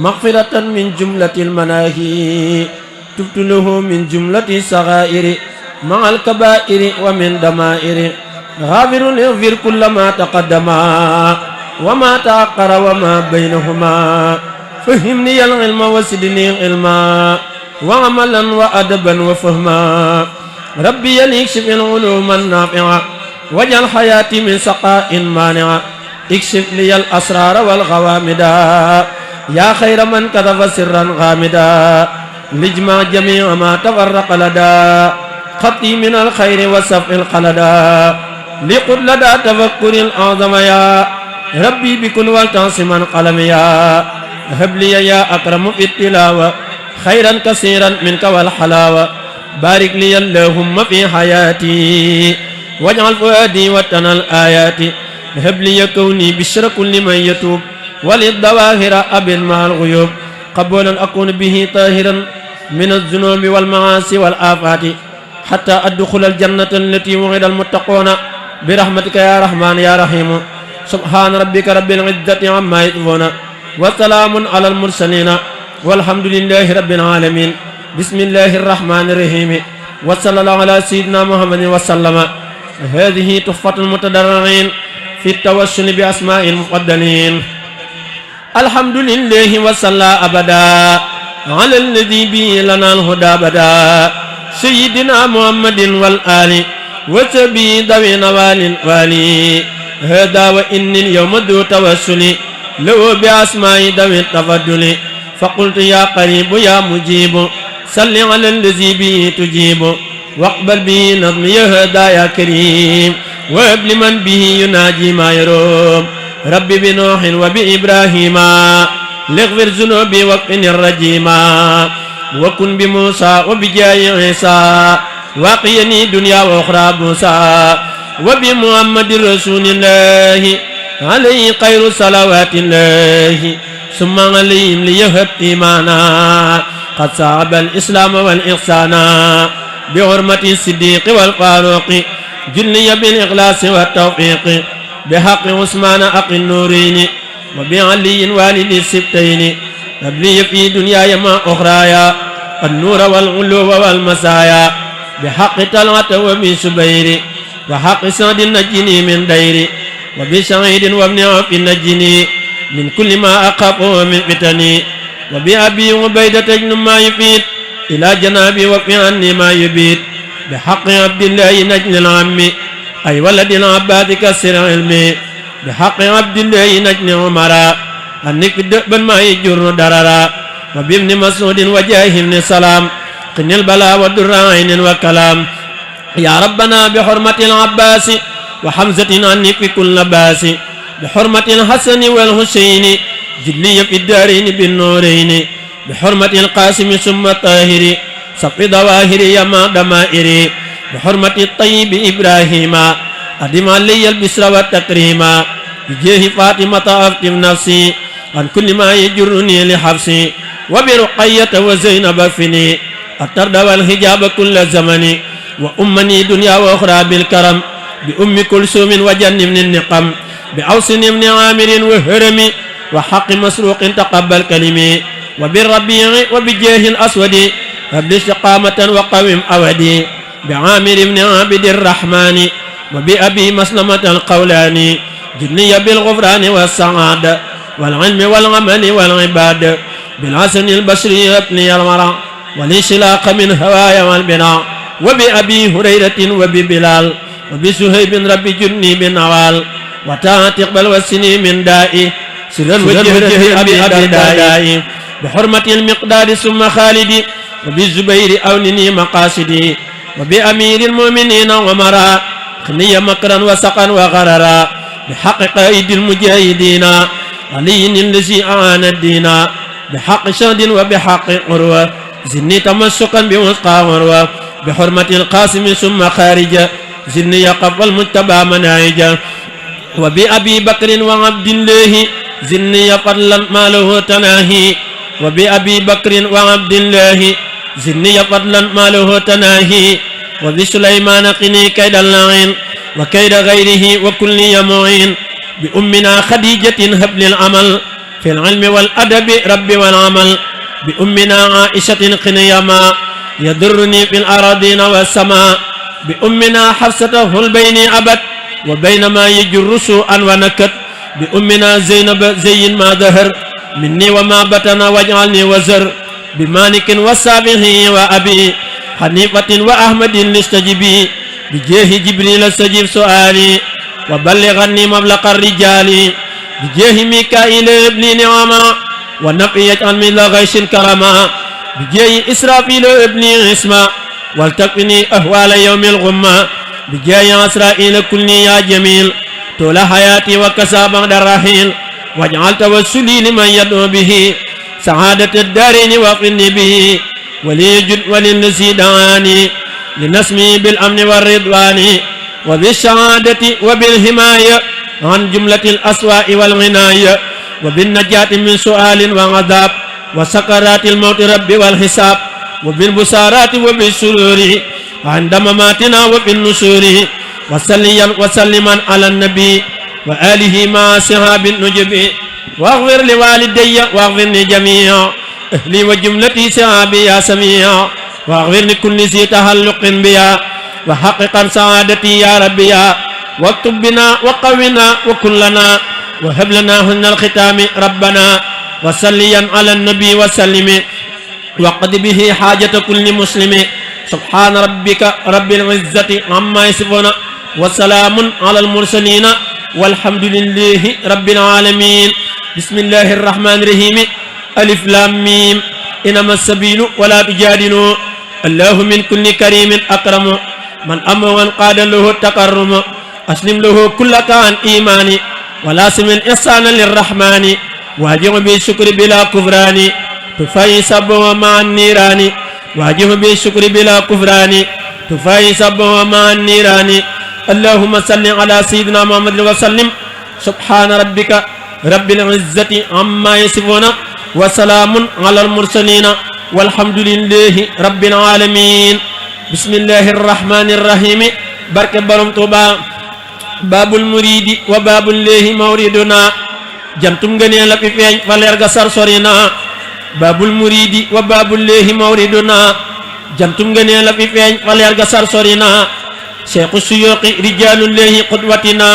مغفرة من جملة المناهي تبت له من جملة الصغائر مع الكبائر ومن دمائر غافر يغفر كل ما تقدم وما تأخر وما بينهما فهمني العلم وزدني علما وعملا وأدبا وفهما ربي ليكشف العلوم النافعة واجعل حياتي من سقاء مانعة اكشف لي الأسرار والغوامدا يا خير من كذب سرا غامدا لجمع جميع ما تفرق لدى خطي من الخير وسفع الخلدا لقل لدى تفكر الأعظم يا ربي بكن والتعصما قلم يا هب لي يا أكرم في التلاوة خيرا كثيرا منك والحلاوة بارك لي اللهم في حياتي واجعل فؤادي وطن الآيات هب لي كوني بشر كل من يتوب وللظواهر أبن مع الغيوب قبولا أكون به طاهرا من الذنوب والمعاصي والآفات حتى أدخل الجنة التي وعد المتقون برحمتك يا رحمن يا رحيم سبحان ربك رب العزة عما يصفون وسلام على المرسلين والحمد لله رب العالمين بسم الله الرحمن الرحيم وصلى الله على سيدنا محمد وسلم هذه تحفة المتضرعين في التوسل بأسماء المفضلين الحمد لله وصلى أبدا على الذي به لنا الهدى بدا سيدنا محمد والآل وسبي ذوي نوال والي هذا وإن اليوم ذو توسل لو بأسماء ذوي التفضل فقلت يا قريب يا مجيب صل على الذي به تجيب واقبل به نظمي هذا يا كريم وهب لمن به يناجي ما يروم ربي بنوح وبإبراهيم لاغفر ذنوبي واكفني الرجيما وكن بموسى وبجاي عيسى واقيني دنيا واخرى موسى وبمحمد رسول الله عليه خير صلوات الله ثم عليهم ليهب إيمانا قد صعب الإسلام والإحسان بحرمة الصديق والفاروق جلي بالإخلاص والتوفيق بحق عثمان أخي النورين وبعلي والد السبتين أبلي في دنياي ما أخرايا النور والعلو والمسايا بحق طلعة وبسبير وحق سعد نجني من دير وبسعيد وابن عوف نجني من كل ما أخاف من فتني وبأبي عبيدة بن ما يفيد إلى جنابي وفي عني ما يبيد بحق عبد الله نجل العم أي ولد العباد كسر علمي بحق عبد الله نجل عمرا أنك دأبا ما يجر دررا وبابن مسعود وجاه بن سلام قن البلاء والدر عين وكلام يا ربنا بحرمة العباس وحمزة عني في كل باس بحرمة الحسن والحسين جلي في الدارين بالنورين بحرمة القاسم ثم الطاهر صف ظواهر يما دمائر بحرمة الطيب إبراهيم أدم علي البسر والتكريم بجاه فاطمة أفتم نفسي عن كل ما يجرني لحبسي وبرقية وزينب فني الطرد والحجاب كل زمن وأمني دنيا وأخرى بالكرم بأم كلثوم وجنب النقم بأوس بن عامر وهرم وحق مسروق تقبل كلمي وبالربيع وبجاه الأسود هب استقامة وقوم أودي بعامر بن عابد الرحمن وبأبي مسلمة القولاني جني بالغفران والسعادة والعلم والعمل والعباد بالحسن البشري ابني المرع والانسلاق من هوايا والبناء وبأبي هريرة وببلال وبسهيب ربي جني بالنوال وتاعت اقبل والسني من دائي سرا وجهه أبي دائي بحرمة المقدار ثم خالدي وبالزبير أولني مقاصدي وبأمير المؤمنين عمرا خني مكرا وسقا وغررا بحق قائد المجاهدين علي الذي أعان الدين بحق شهد وبحق عروة زني تمسكا بوثقى عروة بحرمة القاسم ثم خارج زني يقف المتبع مناهج وبأبي بكر وعبد الله زني فضلا ما له تناهي وبأبي بكر وعبد الله زني فضلا ما له تناهي وبسليمان قني كيد اللعين وكيد غيره وكل يمعين بأمنا خديجة هب للعمل في العلم والأدب رب والعمل بأمنا عائشة قنيما يضرني في الأراضين والسماء بأمنا حفصة البين أبد وبينما يجر سوءا ونكت بأمنا زينب زين ما ظهر مني وما بطن واجعلني وزر بمالك وصابه وأبي حنيفة وأحمد لاستجبي بجاه جبريل استجب سؤالي وبلغني مبلغ الرجال بجاه ميكائيل ابن نعما والنبي يجعل من غيش كرما بجاه إسرافيل ابن اسما والتقني أهوال يوم الغمة بجاه إسرائيل كلني يا جميل طول حياتي وكسى بعد الرحيل واجعل توسلي لمن يدعو به سعادة الدارين وقني به وليجد وللذي دعاني لنسمي بالأمن والرضوان وبالشهادة وبالحماية عن جملة الأسواء والغناية وبالنجاة من سؤال وعذاب وسكرات الموت رب والحساب وبالبصارات وبالسرور عند مماتنا وبالنشور وسلما على النبي وآله مع صحاب النجب واغفر لوالدي واغفر لجميع أهلي وجملتي صحابي يا سميع واغفر لكل ذي تهلق بيا وحققا سعادتي يا ربي واكتب بنا وقونا وكلنا وهب لنا حسن الختام ربنا وصليا على النبي وسلم وقد به حاجة كل مسلم سبحان ربك رب العزة عما يصفون وسلام على المرسلين والحمد لله رب العالمين بسم الله الرحمن الرحيم ألف لام ميم إنما السبيل ولا تجادلوا الله من كل كريم أكرم من أمر وانقاد له التكرم أسلم له كلك عن إيماني ولا سم الإحسان للرحمن واجه بالشكر بلا كفران تفاي سبه مع النيران واجه بالشكر بلا كفران تفاي سبه مع النيران اللهم صل على سيدنا محمد وسلم سبحان ربك رب العزة عما يصفون وسلام على المرسلين والحمد لله رب العالمين بسم الله الرحمن الرحيم بركة برم توبا باب المريد وباب الله موردنا جنتم غني لا في فين فالير غسر سورينا باب المريد وباب الله موردنا جنتم غني لا في فين فالير غسر سورينا شيخ السيوق رجال الله قدوتنا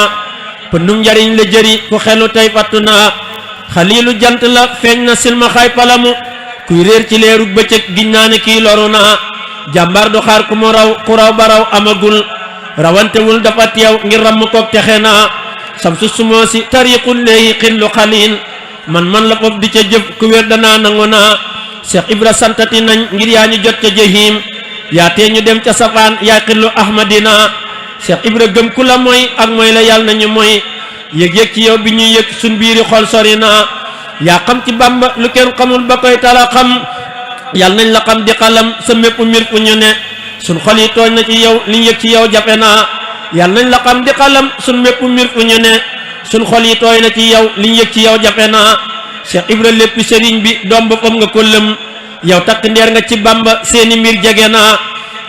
pendum njariñ la jëri ku xelu tay fatuna xalilu jant la feeñ na silma xay palamu kuy réer ci leerug bëccëg giñ naa ne kii loru na jàmbaar du xaar ku mu raw ku raw ba raw amagul rawantewul dafa teew ngir ramm koog texe na samsu sumoo si tariqul leeyi xillu xalil man la foofu di ca jëf ku wér danaa nangu na Cheikh Ibra santati nañ ngir yaa ñu jot ca jahim yaa tee ñu dem ca safaan yaa xillu ahmadina Cheikh Ibra gëm ku la mooy ak mooy la yàlla nañu mooy yëg-yëg ci yow bi ñuy yëg suñ biiri xol sori na yaa xam ci Bàmba lu kenn xamul ba koy tala xam yàlla nañ la xam di xalam sa mépp mbir fu ñu ne suñ xol yi tooñ na ci yow liñ yëg ci yow jafe na yàlla nañ la xam di xalam suñ mépp mbir fu ñu ne suñ xol yi tooy na ci yow liñ yëg ci yow jafe na Cheikh Ibra lépp sëriñ bi doom ba fam nga ko lëm yow takk ndeer nga ci Bàmba seeni mbir jege na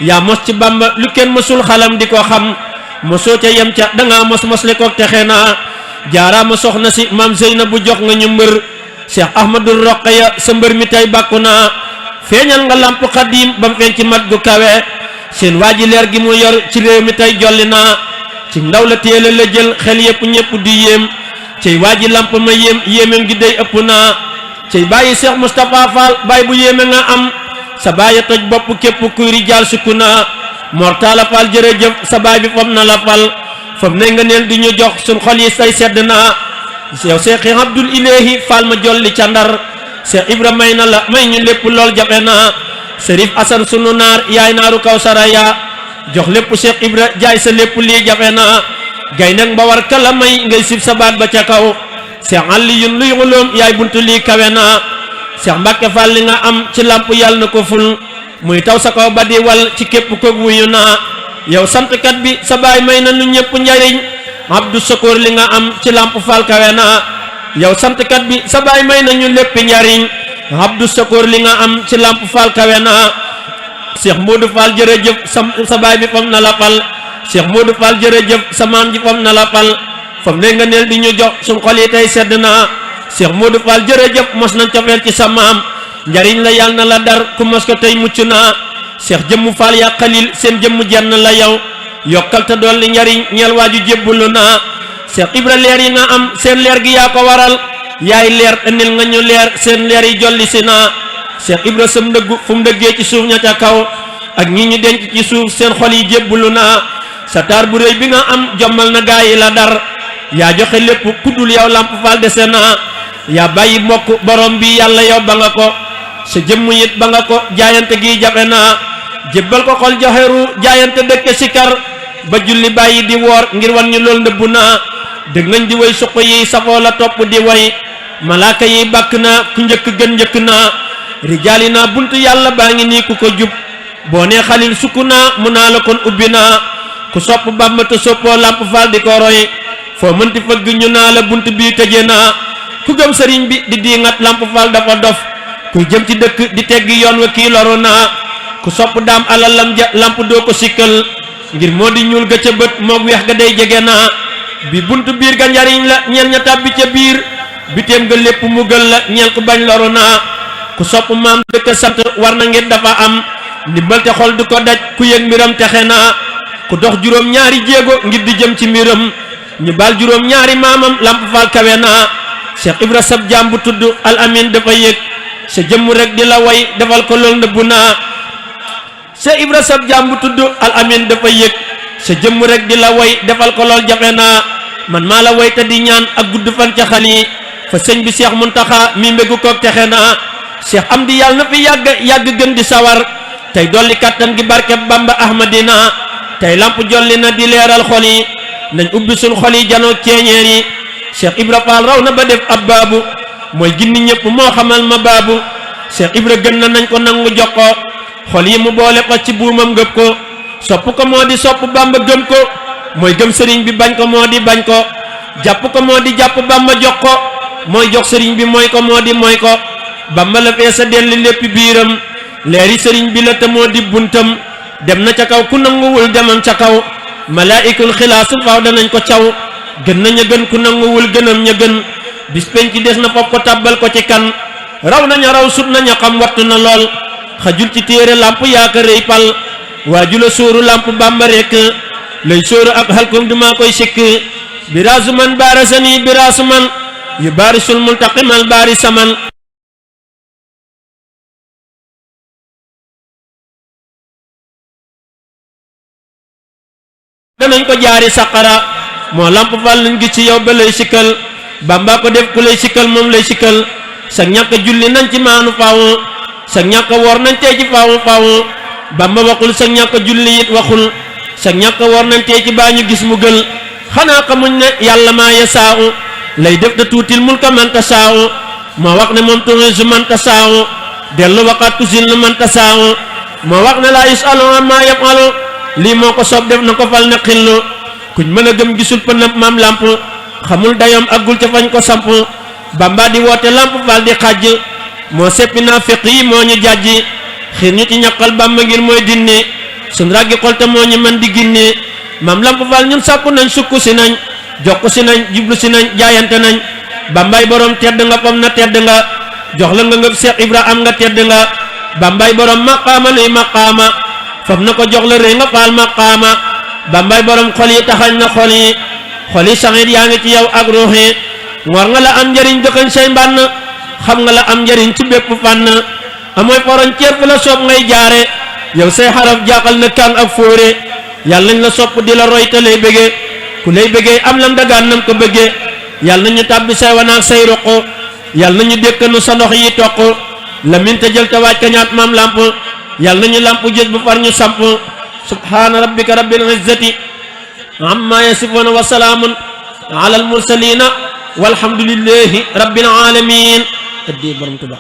yaa mos ci Bàmba lu kenn mësul xalam di ko xam mosoo ca yem ca danga mos li ko texe na jaaraama soxna si maam Zeyna bu jox nga ñu mbër Cheikh Ahmadou Roqaya sa mbër mi tey bàkku na feeñal nga lamp xadim bam feeñ ci mat gu kawe seen waaji leer gi mu yor ci réew mi tey jolli na ci ndaw la téela la jël xel yépp ñépp di yéem cey waaji lamp ma yéem yéemam gi day ëpp na cey bàyyi Cheikh Moustapha Fall bàyyi bu yéeme nga am sa bàyyi toj bopp képp kuy rijaal sukku na Mortala Fall jërëjëf sa baay bi fam na la fal fam ne nga neel di ñu jox suñ xol yi say sedd na yow Cheikh Abdoul Ilahi Fall ma jolli ca Ndar Cheikh Ibra may na la may ñu lépp lool jafe na Serif Asan sunu naar yaay naaru kaw saraya jox lépp Cheikh Ibra jaay sa lépp lii jafe na gay nag mba war kala may ngay sib sa baat ba ca kaw Cheikh Aliyun luy xuloom yaay buntu lii kawe na Cheikh Mbacke Fall li nga am ci lamp yàlla na ko ful muy taw sa kaw ba di wal ci képp ko wuyu na yow santkat bi sa baay may na nu ñëpp njariñ Abdou Sakoor li nga am ci lamp Fall kawe na yow santkat bi sa baay may na ñu lépp njariñ Abdou Sakoor li nga am ci lamp Fall kawe na Cheikh Modou Fall jërëjëf sa baay bi fam na la fal Cheikh Modou Fall jërëjëf sa maam ji fam na la fal fam ne nga neel di ñu jox suñ xol yi tey sedd na Cheikh Modou Fall jërëjëf mos nañ cofeel ci sa maam njariñ la yàlla na la dar ku mos ko tey mucc naa Cheikh Jëmmu Fall yaa xalil seen jëmm jenn la yow yokkal te dolli njariñ ñeel waaju jébbulu naa Cheikh Ibra leer yi nga am seen leer gi yaa ko waral yaay leer indil nga ñu leer seen leer yi jolli si naa Cheikh Ibra sam ndëggu fu mu dëggee ci suuf ña ca kaw ak ñi ñu denc ci suuf seen xol yi jébbulu naa sa taar bu réy bi nga am jommal na gaa yi la dar yaa joxe lépp kuddul yow Lamp Fall dese naa yaa bàyyi mbokk borom bi yàlla yow ba nga ko sa jëmm it ba nga ko jaayante gi jafe naa jébbal ko xol joxeru jaayante dëkke sikar ba julli bàyyi di woor ngir wan ñu lool ndëbbu naa dëgg nañ di way suq yi safoo la topp di way malaaka yi bàkk naa ku njëkk gën njëkk naa rijaali naa buntu yàlla baa ngi nii ku ko jub boo nee xalil sukk naa mu naa la kon ubbi naa ku sopp Bàmba te soppoo Lamp Fall di ko roy foo mënti fëgg ñu naa la bunt bii tëje naa ku gëm sëriñ bi di diingat Lamp Fall dafa dof kuy jëm ci dëkk di teggi yoon wa kii loru naa ku sopp daam alalam ja lamp doo ko sikkal ngir moo di ñuul ga ca bët moog weex ga day jege naa bi buntu biir ga njariñ la ñeel ña tàbbi ca biir biteem ga lépp mu gël la ñeel ku bañ loru naa ku sopp maam dëkk sant war na ngir dafa am ndimbal te xol du ko daj ku yëg mbiram texe naa ku dox juróom ñaari jéego ngir di jëm ci mbiram ñu baal juróom ñaari maamam Lamp Fall kawe naa Cheikh Ibra sab jaam bu tudd Al Amin dafa yëg sa jëmm rek di la way defal ko lool ndëbbu naa Cheikh Ibra sab jaam bu tudd Al Amin dafa yëg sa jëmm rek di la way defal ko lool jafe naa man maa la way te di ñaan ak gudd fan ca xal yi fa sëñ bi Cheikh Muntaxa mi mbégu koog texe naa Cheikh am di yàlla na fi yàgg gën di sawar tey dolli kattan gi barke Bamba Ahmadina tey lamp jolli na di leeral xol yi nañ ubbi suñ xol yi janoo ceeñeer yi Cheikh Ibra Fall raw na ba def ab baabu mooy ginni ñëpp moo xamal ma baabu Cheikh Ibra gën na nañ ko nangu jox ko xol yi mu boole ko ci buumam ngëb ko sopp ko moo di sopp Bamba gëm ko mooy gëm sëriñ bi bañ ko moo di bañ ko jàpp ko moo di jàpp Bamba jox ko mooy jox sëriñ bi mooy ko moo di mooy ko Bamba la feesa delli lépp biiram leeri sëriñ bi la te moo di buntam dem na ca kaw ku nanguwul demam ca kaw malaayikul xilaasu faaw danañ ko caw gën naña gën ku nanguwul gënam ña gën bis penc ci des na fop ko tàbbal ko ci kan raw naña raw sut naña xam wattu na lool xajul ci téere Lamp yaaka rëy pal waaju la sóoru Lamp Bamba rek lay sóoru ak xalkum duma koy sikk biraasu man baarasani biraasu man yu baarisul multaqimal baari saman danañ ko jaari saqara moo Lamp Fall lañ gis ci yow ba lay sikkal Bamba ko def ku lay sikkal moom lay sikkal sa ñàkk julli nañ ci maanu faawu sa ñàkk woor nañ tey ci faawu faawu Bamba waxul sa ñàkk julli it waxul sa ñàkk woor nañ tey ci baa ñu gis mu gël xanaa xamuñ ne yàlla maa yasaawu lay def da tuutil mulka man tasaawu moo wax ne moom tu'izu man tasaawu dellu waxaat tusil man tasaawu moo wax ne laa yusalu ammaa yafalu lii moo ko soob def na ko fal ne xillu kuñ mën a gëm gisul pënab maam Lamp xamul dayom aggul ca fañ ko samp Bamba di woote Lamp Fall di xàjj moo seppi naa féq yi moo ñu jàjji xiir ñu ci ñaqal Bamba ngir mooy dinni suñ raggi xol te moo ñu mën di ginni maam Lamp Fall ñun sàkku nañ sukku si nañ jokku si nañ jublu si nañ jaayante nañ Bambay borom tedd nga fam na tedd nga jox la nga ngëb Cheikh Ibra am nga tedd nga Bambay borom maqaama luy maqaama fam na ko jox la rëy nga faal maqaama Bambay borom xol yi taxañ na xol yi saxit yaa ngi ci yow ak ruux yi war nga la am njëriñ dëkkañ say mbànn xam nga la am njëriñ ci bépp fànn amooy frontière fu la soob ngay jaare yow say xaraf jaaxal na kàng ak fóore yàlla nañ la sopp di la roy te lay bëggee ku lay bëggee am lam dagaan nam ko bëggee yàlla nañu tàbbi say wanaak say ruq yàlla nañu dékkanu sa ndox yi toq la min te jël te waaj ka ñaat maam Lamp yàlla nañu Lamp jës bu far ñu samp subhaana rabbika rabbil izzati amma yasifuuna wa salaamun ala al mursalina walhamdulillahi rabbil alamin addi borom Tuubaa